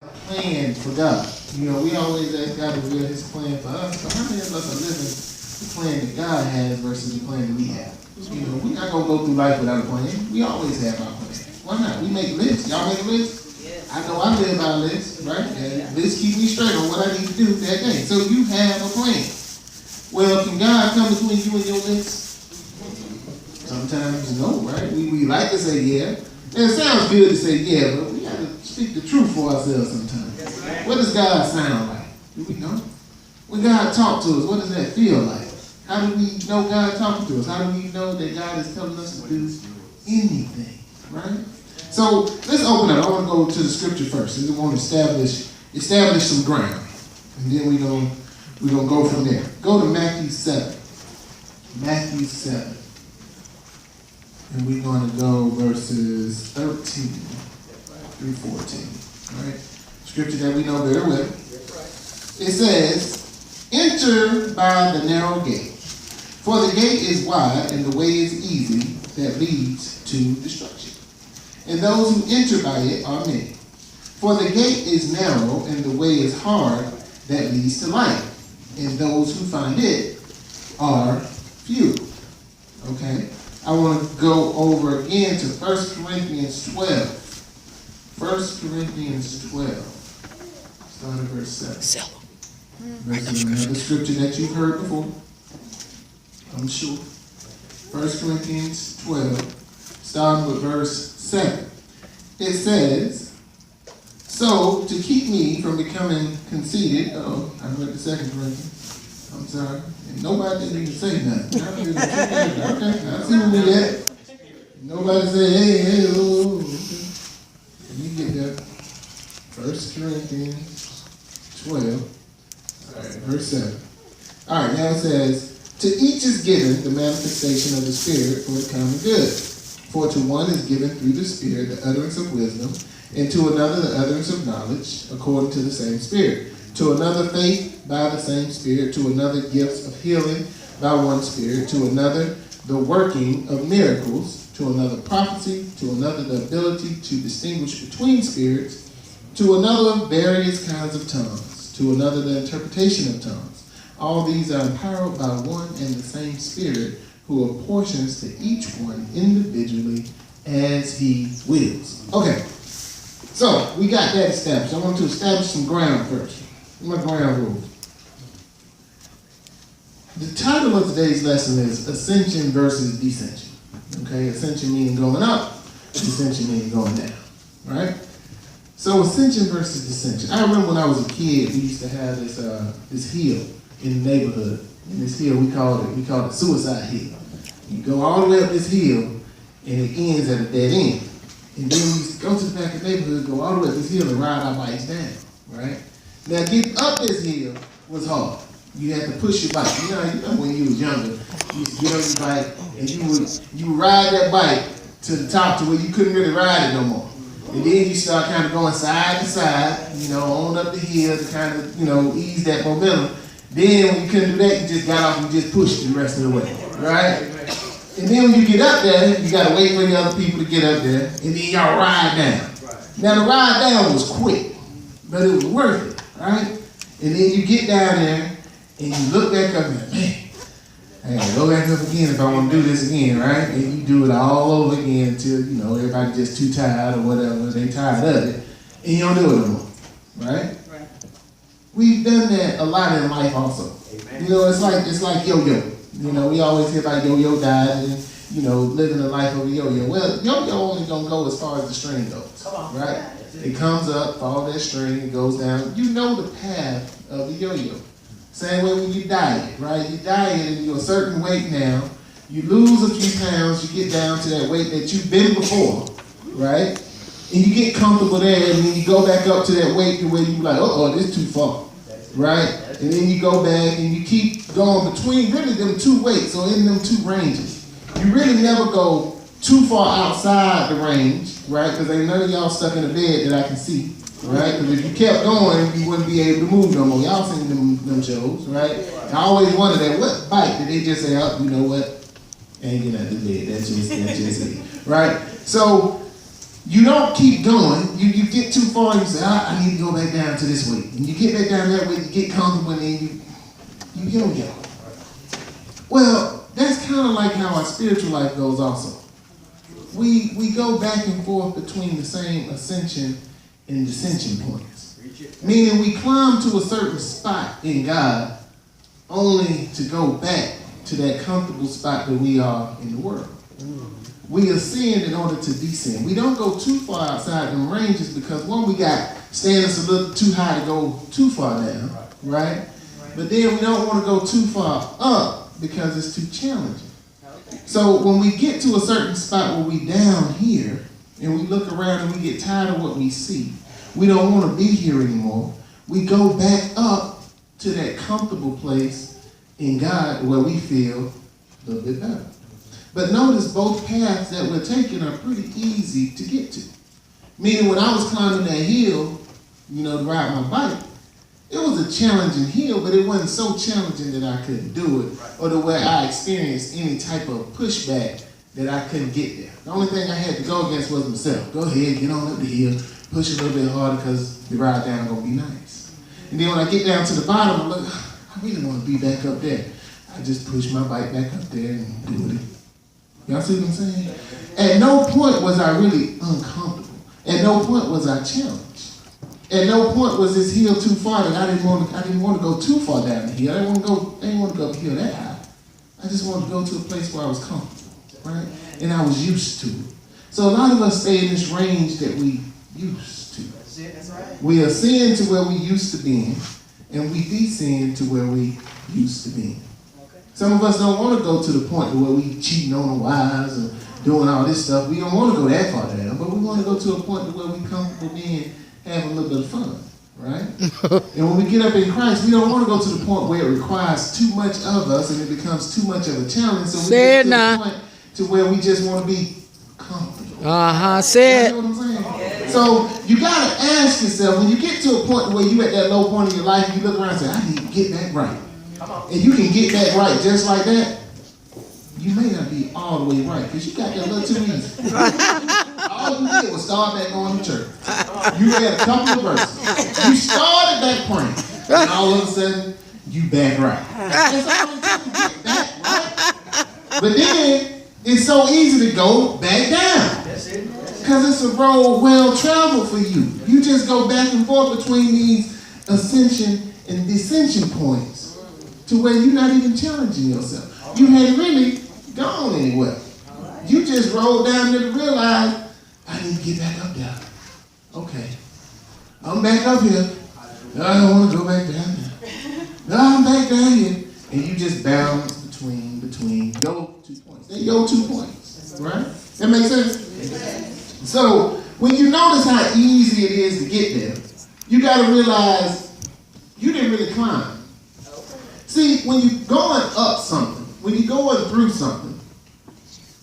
Plan for God. You know, we always ask God to reveal His plan for us, but how many of us are living the plan that God has versus the plan that we have? You know, we're not going to go through life without a plan. We always have our plan. Why not? We make lists. Y'all make a list? Yes. I know I live by a list, right? And lists keep me straight on what I need to do that day. So you have a plan. Well, can God come between you and your list? Sometimes no, right? We like to say yeah. And it sounds good to say yeah, but we got to speak the truth for ourselves sometimes. What does God sound like? Do we know? When God talks to us, what does that feel like? How do we know God talking to us? How do we know that God is telling us to do anything, right? So let's open up. I want to go to the scripture first. We want to establish some ground. And then we're gonna go from there. Go to Matthew 7. Matthew 7. And we're going to go verses 13 through 14. Right? Scripture that we know very well. It says, "Enter by the narrow gate. For the gate is wide and the way is easy that leads to destruction. And those who enter by it are many. For the gate is narrow and the way is hard that leads to life. And those who find it are few." Okay? I want to go over again to 1 Corinthians 12. 1 Corinthians 12. Start at verse 7. This is another scripture that you've heard before, I'm sure. 1 Corinthians 12, starting with verse 7. It says, "So, to keep me from becoming conceited," I read the 2 Corinthians. I'm sorry. And nobody didn't even say nothing. Okay, I see where we at. Nobody say, hey, oh. Let me get that. 1 Corinthians 12, all right, verse 7. All right, now it says, "To each is given the manifestation of the Spirit for the common good. For to one is given through the Spirit the utterance of wisdom, and to another the utterance of knowledge, according to the same Spirit. To another faith by the same Spirit, to another gifts of healing by one Spirit, to another the working of miracles, to another prophecy, to another the ability to distinguish between spirits, to another various kinds of tongues, to another the interpretation of tongues. All these are empowered by one and the same Spirit, who apportions to each one individually as He wills." Okay, so we got that established. I want to establish some ground first. My ground rules. The title of today's lesson is Ascension versus Descension. Okay, ascension meaning going up, descension meaning going down. Right? So ascension versus descension. I remember when I was a kid, we used to have this hill in the neighborhood. And this hill we called it Suicide Hill. You go all the way up this hill and it ends at a dead end. And then we used to go to the back of the neighborhood, go all the way up this hill and ride our bikes down. Right? Now, getting up this hill was hard. You had to push your bike. You know when you was younger, you used to get on your bike and you would ride that bike to the top to where you couldn't really ride it no more. And then you start kind of going side to side, on up the hill to kind of, ease that momentum. Then when you couldn't do that, you just got off and just pushed the rest of the way, right? And then when you get up there, you got to wait for the other people to get up there, and then y'all ride down. Now, the ride down was quick, but it was worth it. Right? And then you get down there and you look back up and man, I gotta go back up again if I want to do this again, right? And you do it all over again until, everybody just too tired or whatever, they tired of it, and you don't do it no more. Right? We've done that a lot in life also. Amen. It's like yo-yo. We always hear about yo-yo diet and, living a life of a yo-yo. Well, yo-yo only gonna go as far as the string goes. Come on. Right? It comes up, follow that string, it goes down. You know the path of the yo-yo. Same way when you diet, right? You diet and you're a certain weight now. You lose a few pounds, you get down to that weight that you've been before, right? And you get comfortable there, and then you go back up to that weight to where you're like, this is too far, right? And then you go back and you keep going between really them two weights, or in them two ranges. You really never go too far outside the range, right? Because ain't none of y'all stuck in a bed that I can see, right? Because if you kept going, you wouldn't be able to move no more. Y'all seen them shows, right? I always wondered that, what bike did they just say, oh, you know what? Ain't getting out of the bed. That's just it, right? So you don't keep going. You get too far and you say, I need to go back down to this weight. And you get back down that way, you get comfortable, and then you yo-yo. Well, that's kind of like how our spiritual life goes also. We go back and forth between the same ascension and descension points. Meaning we climb to a certain spot in God only to go back to that comfortable spot that we are in the world. We ascend in order to descend. We don't go too far outside them ranges because one, we got standards a little too high to go too far down, right? But then we don't want to go too far up because it's too challenging. So when we get to a certain spot where we down here and we look around and we get tired of what we see, we don't want to be here anymore. We go back up to that comfortable place in God where we feel a little bit better. But notice both paths that we're taking are pretty easy to get to. Meaning when I was climbing that hill, to ride my bike, it was a challenging hill, but it wasn't so challenging that I couldn't do it or the way I experienced any type of pushback that I couldn't get there. The only thing I had to go against was myself. Go ahead, get on up the hill, push a little bit harder because the ride down is going to be nice. And then when I get down to the bottom, I'm like, I really want to be back up there. I just push my bike back up there and do it. Y'all see what I'm saying? At no point was I really uncomfortable. At no point was I challenged. At no point was this hill too far that I didn't want to go too far down the hill. I didn't want to go up hill that high. I just wanted to go to a place where I was comfortable, right? And I was used to it. So a lot of us stay in this range that we used to. That's right. We ascend to where we used to be, and we descend to where we used to be. Some of us don't want to go to the point where we cheating on the wives or doing all this stuff. We don't want to go that far down, but we want to go to a point where we're comfortable being, having a little bit of fun, right? And when we get up in Christ, we don't want to go to the point where it requires too much of us and it becomes too much of a challenge. So we get to the point to where we just want to be comfortable. Said. You know what I'm saying? So you got to ask yourself, when you get to a point where you at that low point in your life, you look around and say, I need to get back right. And you can get that right just like that, you may not be all the way right because you got that little too easy. All you did was start back going to church. You read a couple of verses. You started back praying. And all of a sudden, you back right. That's all it took to get back right. But then, it's so easy to go back down. Because it's a road well traveled for you. You just go back and forth between these ascension and descension points to where you're not even challenging yourself. You hadn't really gone anywhere. You just rolled down there to realize, I need to get back up there. Okay. I'm back up here. I don't want to go back down there. No, I'm back down here. And you just bounce between your 2 points. They're your 2 points. Right? That makes sense? So, when you notice how easy it is to get there, you got to realize you didn't really climb. See, when you're going up something, when you're going through something,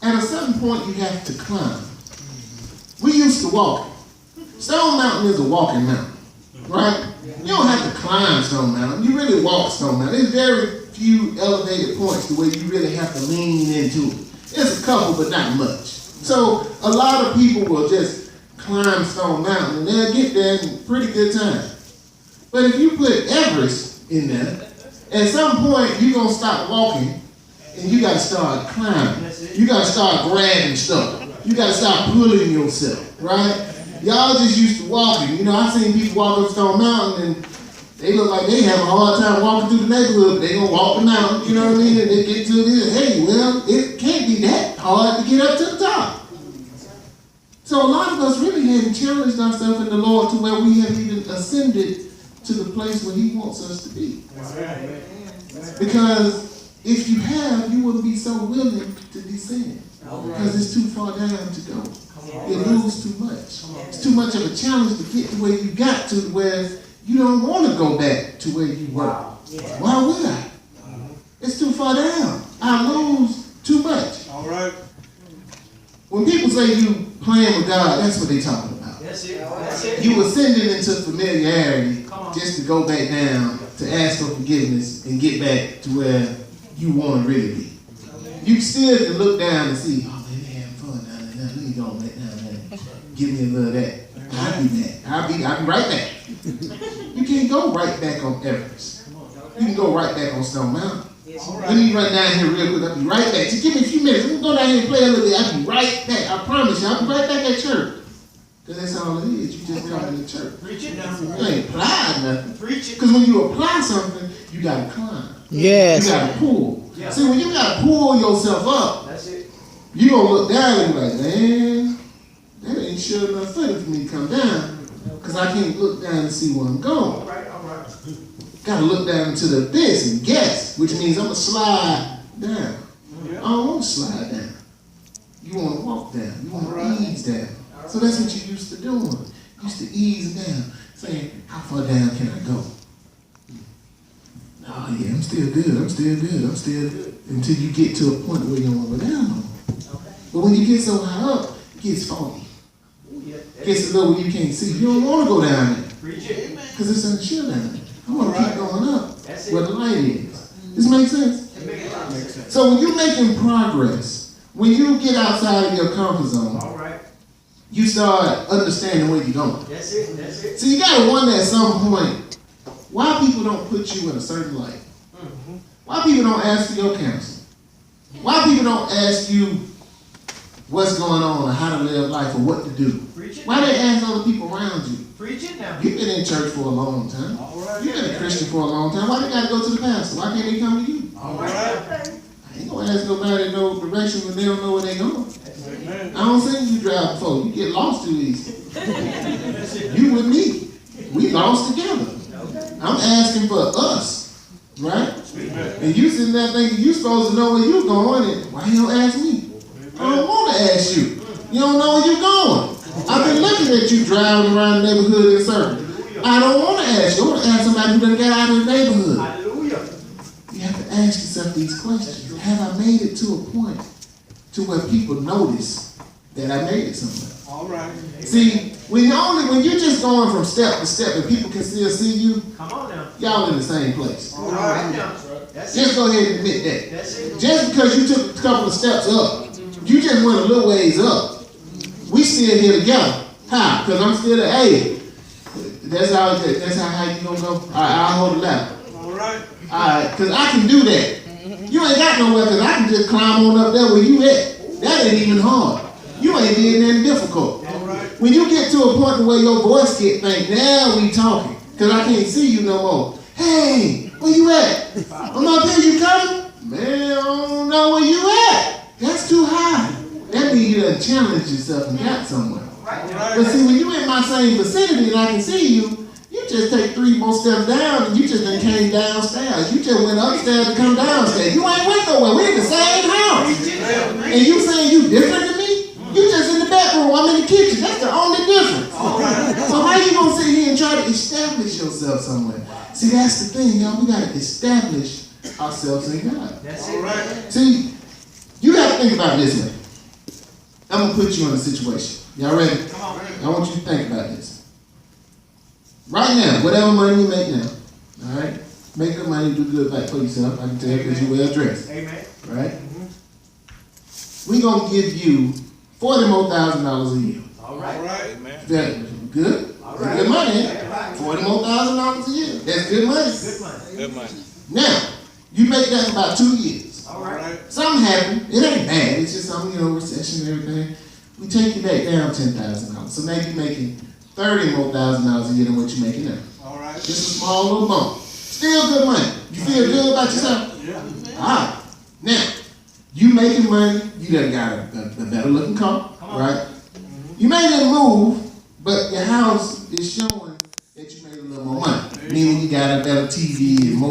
at a certain point you have to climb. We used to walk. Stone Mountain is a walking mountain, right? You don't have to climb Stone Mountain. You really walk Stone Mountain. There's very few elevated points to where you really have to lean into it. There's a couple, but not much. So a lot of people will just climb Stone Mountain and they'll get there in a pretty good time. But if you put Everest in there, at some point you're going to stop walking and you got to start climbing. You got to start grabbing stuff. You got to start pulling yourself, right? Y'all just used to walking. I've seen people walk up Stone Mountain and they look like they have a hard time walking through the neighborhood, but they going to walk the mountain, you know what I mean? And they get to this, hey, well, it can't be that hard to get up to the top. So a lot of us really hadn't challenged ourselves in the Lord to where we have even ascended to the place where He wants us to be. Because if you have, you wouldn't be so willing to descend. Because it's too far down to go. You lose too much. It's too much of a challenge to get to where you got to, where you don't want to go back to where you were. Why would I? It's too far down. I lose too much. All right. When people say you playing with God, that's what they're talking about. That's it. That's it. You ascending into familiarity just to go back down, to ask for forgiveness, and get back to where you want to really be. You still can look down and see, oh man, they're having fun down there. Let me go back down there. give me a little of that. I'll be mad. I'll be right back. You can't go right back on Everest. You can go right back on Stone Mountain. Let me run down here real quick. I'll be right back. Just give me a few minutes. Let me go down here and play a little bit. I'll be right back. I promise you, I'll be right back at church. Because that's all it is. You just come to the church. Preach it now. You ain't applied nothing. Preach it. Because when you apply something, you got to climb. Yes. You got to pull. Yeah. See, when you got to pull yourself up, That's it. you going to look down and be like, man, that ain't sure enough footing for me to come down. Because I can't look down and see where I'm going. All right, all right. Got to look down into the abyss and guess, which means I'm going to slide down. I don't want to slide down. You want to walk down. You want to ease down. So that's what you used to doing. You used to ease down, saying, how far down can I go? Oh yeah, I'm still good. I'm still good. I'm still good. Until you get to a point where you don't want to go down no more. But when you get so high up, it gets foggy. It gets a little where you can't see. You don't want to go down there. Preach it. Because it's unchill down there. I want to keep going up That's it. where the light is. This makes sense? It makes a lot of sense. So when you're making progress, when you get outside of your comfort zone, All right. you start understanding where you're going. That's it. That's it. So you got to wonder at some point, why people don't put you in a certain light? Why people don't ask for your counsel? Why people don't ask you what's going on or how to live life or what to do? Preach it. Why they ask other people around you? Preach it now. You've been in church for a long time. All right. You've been a Christian for a long time. Why they got to go to the pastor? Why can't they come to you? All right. I ain't going to ask nobody no direction when they don't know where they going. That's it. I don't think you drive before. You get lost too easy. You with me. We lost together. I'm asking for us, right? And you sitting there thinking you supposed to know where you're going, and why you don't ask me? I don't want to ask you. You don't know where you're going. I've been looking at you driving around the neighborhood in circles. I don't want to ask you. I want to ask somebody who done got out of the neighborhood. Hallelujah. You have to ask yourself these questions. Have I made it to a point to where people notice that I made it somewhere? All right. See, when you're just going from step to step and people can still see you, Come on now. y'all in the same place. All right now. That's Just it. go ahead and admit that. That's it. Just because you took a couple of steps up, you just went a little ways up. We still here together. How? Because I'm still there. Hey, that's how you gonna go. All right, I'll hold the ladder. All right. All right, because I can do that. You ain't got nowhere because I can just climb on up there where you at. That ain't even hard. You ain't did nothing difficult. All right. When you get to a point where your voice get faint, now we talking. Because I can't see you no more. Hey, where you at? I'm up here, you coming? Man, I don't know where you at. That's too high. That means you done challenged yourself and got somewhere. But see, when you in my same vicinity and I can see you, you just take 3 more steps down and you just done came downstairs. You just went upstairs to come downstairs. You ain't went nowhere. We in the same house. And you saying you different than me? You just in the bedroom, I'm in the kitchen. That's the only difference. So how you gonna sit here and try to establish yourself somewhere? See, that's the thing, y'all. We gotta establish ourselves in God. That's All it. right. See, you gotta think about it this way. I'm gonna put you in a situation. Y'all ready? Come on. I want you to think about this. Right now, whatever money you make now, all right? Make good money, do good back for yourself. I can tell you because you're well dressed, Amen. right? We're gonna give you $40,000 more a year. All All right. right. Is that good? All That's right. good money, ain't That's it? right. $40,000 more a year. That's good money. Good money. Good money. Now, you make that in about 2 years. All All right. right. Something happened. It ain't bad. It's just some, recession and everything. We take you back down $10,000. So now you're making $30,000 more a year than what you're making now. All right. Just a small little bump. Still good money. You feel good about yourself? Yeah. All right. Now, you making money. You done got a better looking car, Come on. right? You may didn't move, but your house is showing that you made a little more money. Meaning you got a better TV and more